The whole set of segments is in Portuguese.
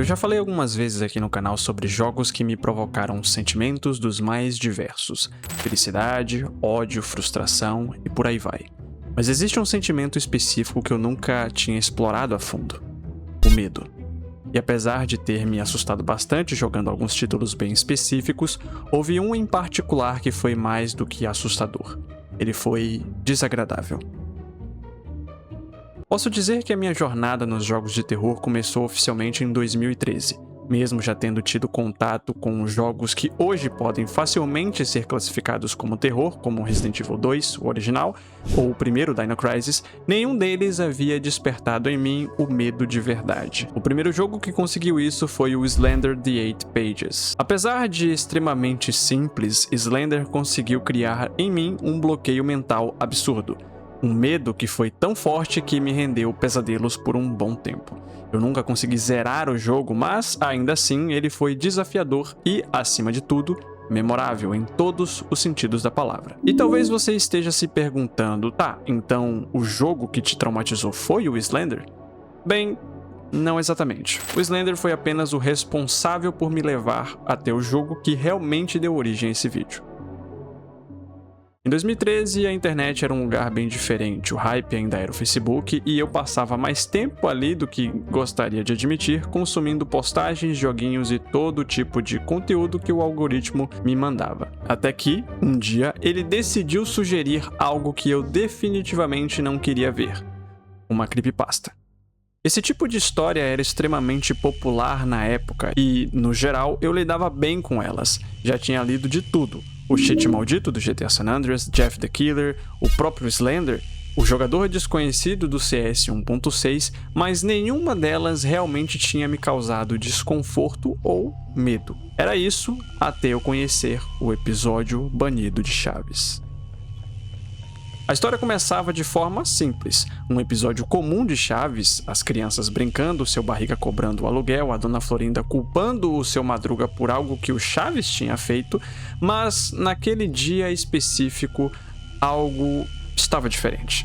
já falei algumas vezes aqui no canal sobre jogos que me provocaram sentimentos dos mais diversos: felicidade, ódio, frustração e por aí vai. Mas existe um sentimento específico que eu nunca tinha explorado a fundo: o medo. E apesar de ter me assustado bastante jogando alguns títulos bem específicos, houve um em particular que foi mais do que assustador. Ele foi desagradável. Posso dizer que a minha jornada nos jogos de terror começou oficialmente em 2013, mesmo já tendo tido contato com jogos que hoje podem facilmente ser classificados como terror, como Resident Evil 2, o original, ou o primeiro Dino Crisis. Nenhum deles havia despertado em mim o medo de verdade. O primeiro jogo que conseguiu isso foi o Slender: The Eight Pages. Apesar de extremamente simples, Slender conseguiu criar em mim um bloqueio mental absurdo. Um medo que foi tão forte que me rendeu pesadelos por um bom tempo. Eu nunca consegui zerar o jogo, mas ainda assim ele foi desafiador e, acima de tudo, memorável em todos os sentidos da palavra. E talvez você esteja se perguntando: tá, então o jogo que te traumatizou foi o Slender? Bem, não exatamente. O Slender foi apenas o responsável por me levar até o jogo que realmente deu origem a esse vídeo. Em 2013, a internet era um lugar bem diferente, o hype ainda era o Facebook e eu passava mais tempo ali do que gostaria de admitir, consumindo postagens, joguinhos e todo tipo de conteúdo que o algoritmo me mandava. Até que, um dia, ele decidiu sugerir algo que eu definitivamente não queria ver: uma creepypasta. Esse tipo de história era extremamente popular na época e, no geral, eu lidava bem com elas. Já tinha lido de tudo: o cheat maldito do GTA San Andreas, Jeff the Killer, o próprio Slender, o jogador desconhecido do CS 1.6, mas nenhuma delas realmente tinha me causado desconforto ou medo. Era isso até eu conhecer o episódio banido de Chaves. A história começava de forma simples: um episódio comum de Chaves, as crianças brincando, seu Barriga cobrando o aluguel, a Dona Florinda culpando o seu Madruga por algo que o Chaves tinha feito, mas naquele dia específico algo estava diferente.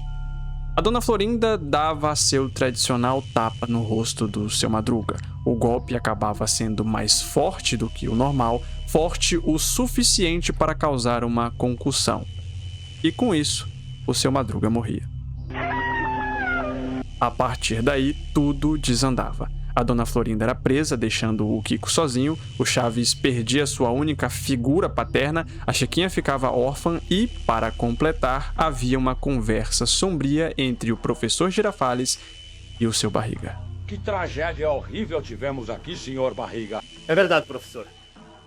A Dona Florinda dava seu tradicional tapa no rosto do seu Madruga. O golpe acabava sendo mais forte do que o normal, forte o suficiente para causar uma concussão. E com isso, o seu Madruga morria. A partir daí, tudo desandava. A Dona Florinda era presa, deixando o Kiko sozinho, o Chaves perdia sua única figura paterna, a Chiquinha ficava órfã e, para completar, havia uma conversa sombria entre o professor Girafales e o seu Barriga. Que tragédia horrível tivemos aqui, senhor Barriga. É verdade, professor.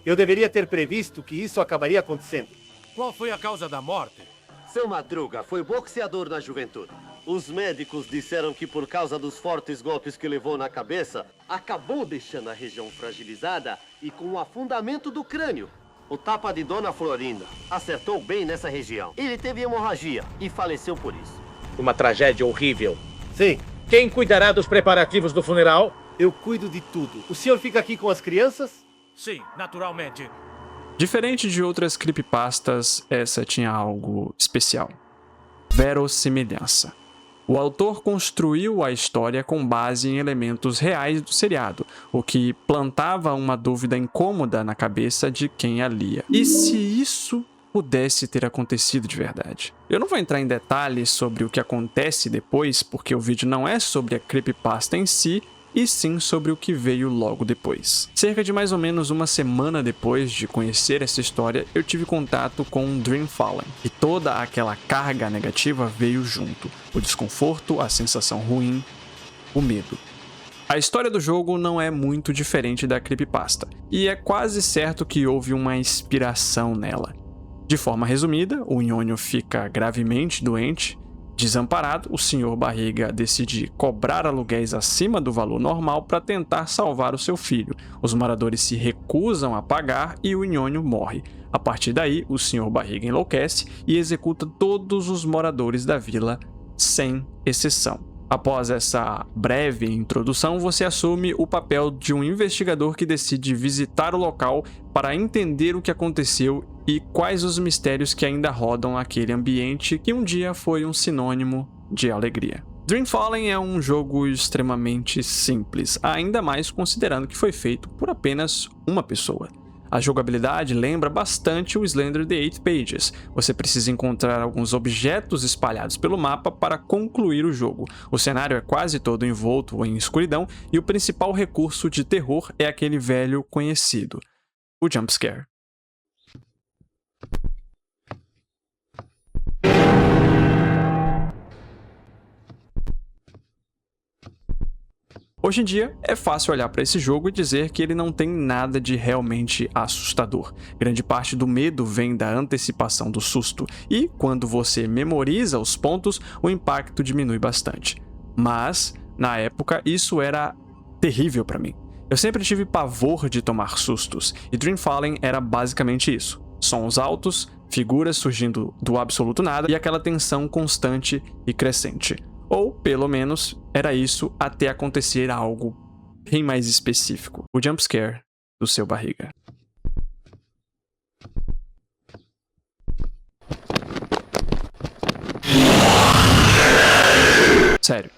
Eu deveria ter previsto que isso acabaria acontecendo. Qual foi a causa da morte? Seu Madruga foi boxeador na juventude. Os médicos disseram que por causa dos fortes golpes que levou na cabeça, acabou deixando a região fragilizada e com o afundamento do crânio. O tapa de Dona Florinda acertou bem nessa região. Ele teve hemorragia e faleceu por isso. Uma tragédia horrível. Sim, Quem cuidará dos preparativos do funeral? eu cuido de tudo. O senhor fica aqui com as crianças? Sim, naturalmente. Diferente de outras creepypastas, essa tinha algo especial: verossimilhança. O autor construiu a história com base em elementos reais do seriado, o que plantava uma dúvida incômoda na cabeça de quem a lia. E se isso pudesse ter acontecido de verdade? Eu não vou entrar em detalhes sobre o que acontece depois, porque o vídeo não é sobre a creepypasta em si, e sim sobre o que veio logo depois. Cerca de mais ou menos uma semana depois de conhecer essa história, eu tive contato com Dream Fallen, e toda aquela carga negativa veio junto: o desconforto, a sensação ruim, o medo. A história do jogo não é muito diferente da creepypasta, e é quase certo que houve uma inspiração nela. De forma resumida, o Nhonho fica gravemente doente. Desamparado, o Sr. Barriga decide cobrar aluguéis acima do valor normal para tentar salvar o seu filho. Os moradores se recusam a pagar e o Nhonho morre. A partir daí, o Sr. Barriga enlouquece e executa todos os moradores da vila, sem exceção. Após essa breve introdução, você assume o papel de um investigador que decide visitar o local para entender o que aconteceu e quais os mistérios que ainda rodam aquele ambiente que um dia foi um sinônimo de alegria. Dream Fallen é um jogo extremamente simples, ainda mais considerando que foi feito por apenas uma pessoa. A jogabilidade lembra bastante o Slender The Eight Pages. Você precisa encontrar alguns objetos espalhados pelo mapa para concluir o jogo. O cenário é quase todo envolto em escuridão e o principal recurso de terror é aquele velho conhecido, o jump scare. Hoje em dia, é fácil olhar para esse jogo e dizer que ele não tem nada de realmente assustador. Grande parte do medo vem da antecipação do susto, e quando você memoriza os pontos, o impacto diminui bastante. Mas, na época, isso era terrível para mim. Eu sempre tive pavor de tomar sustos, e Dream Fallen era basicamente isso. Sons altos, figuras surgindo do absoluto nada e aquela tensão constante e crescente. Ou, pelo menos, era isso até acontecer algo bem mais específico. O jump scare do seu barriga. Sério,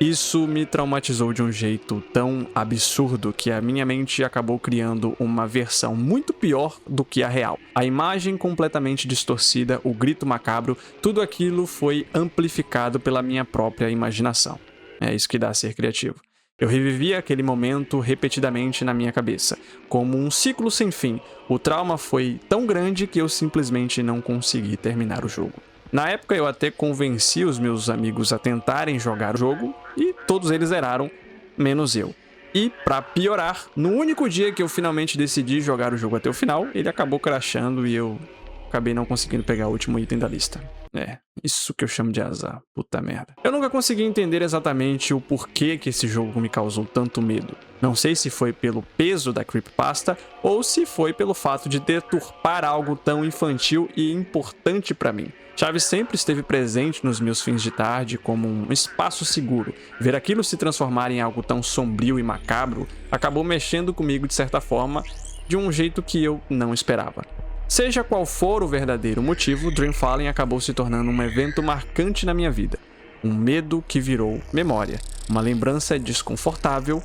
isso me traumatizou de um jeito tão absurdo que a minha mente acabou criando uma versão muito pior do que a real. A imagem completamente distorcida, o grito macabro, tudo aquilo foi amplificado pela minha própria imaginação. É isso que dá a ser criativo. Eu revivia aquele momento repetidamente na minha cabeça, como um ciclo sem fim. O trauma foi tão grande que eu simplesmente não consegui terminar o jogo. Na época eu até convenci os meus amigos a tentarem jogar o jogo e todos eles zeraram, menos eu. E, pra piorar, no único dia que eu finalmente decidi jogar o jogo até o final, ele acabou crashando e eu acabei não conseguindo pegar o último item da lista. É, isso que eu chamo de azar, puta merda. Eu nunca consegui entender exatamente o porquê que esse jogo me causou tanto medo. Não sei se foi pelo peso da creepypasta ou se foi pelo fato de deturpar algo tão infantil e importante pra mim. Chaves sempre esteve presente nos meus fins de tarde como um espaço seguro. Ver aquilo se transformar em algo tão sombrio e macabro acabou mexendo comigo de certa forma, de um jeito que eu não esperava. Seja qual for o verdadeiro motivo, Dream Fallen acabou se tornando um evento marcante na minha vida. Um medo que virou memória. Uma lembrança desconfortável,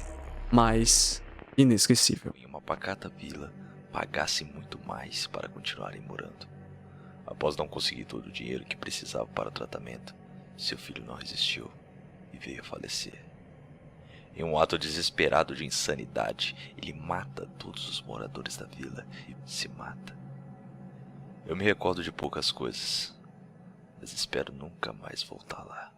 mas inesquecível. Em uma pacata vila, pagasse muito mais para continuarem morando. Após não conseguir todo o dinheiro que precisava para o tratamento, seu filho não resistiu e veio a falecer. Em um ato desesperado de insanidade, ele mata todos os moradores da vila e se mata. Eu me recordo de poucas coisas, mas espero nunca mais voltar lá.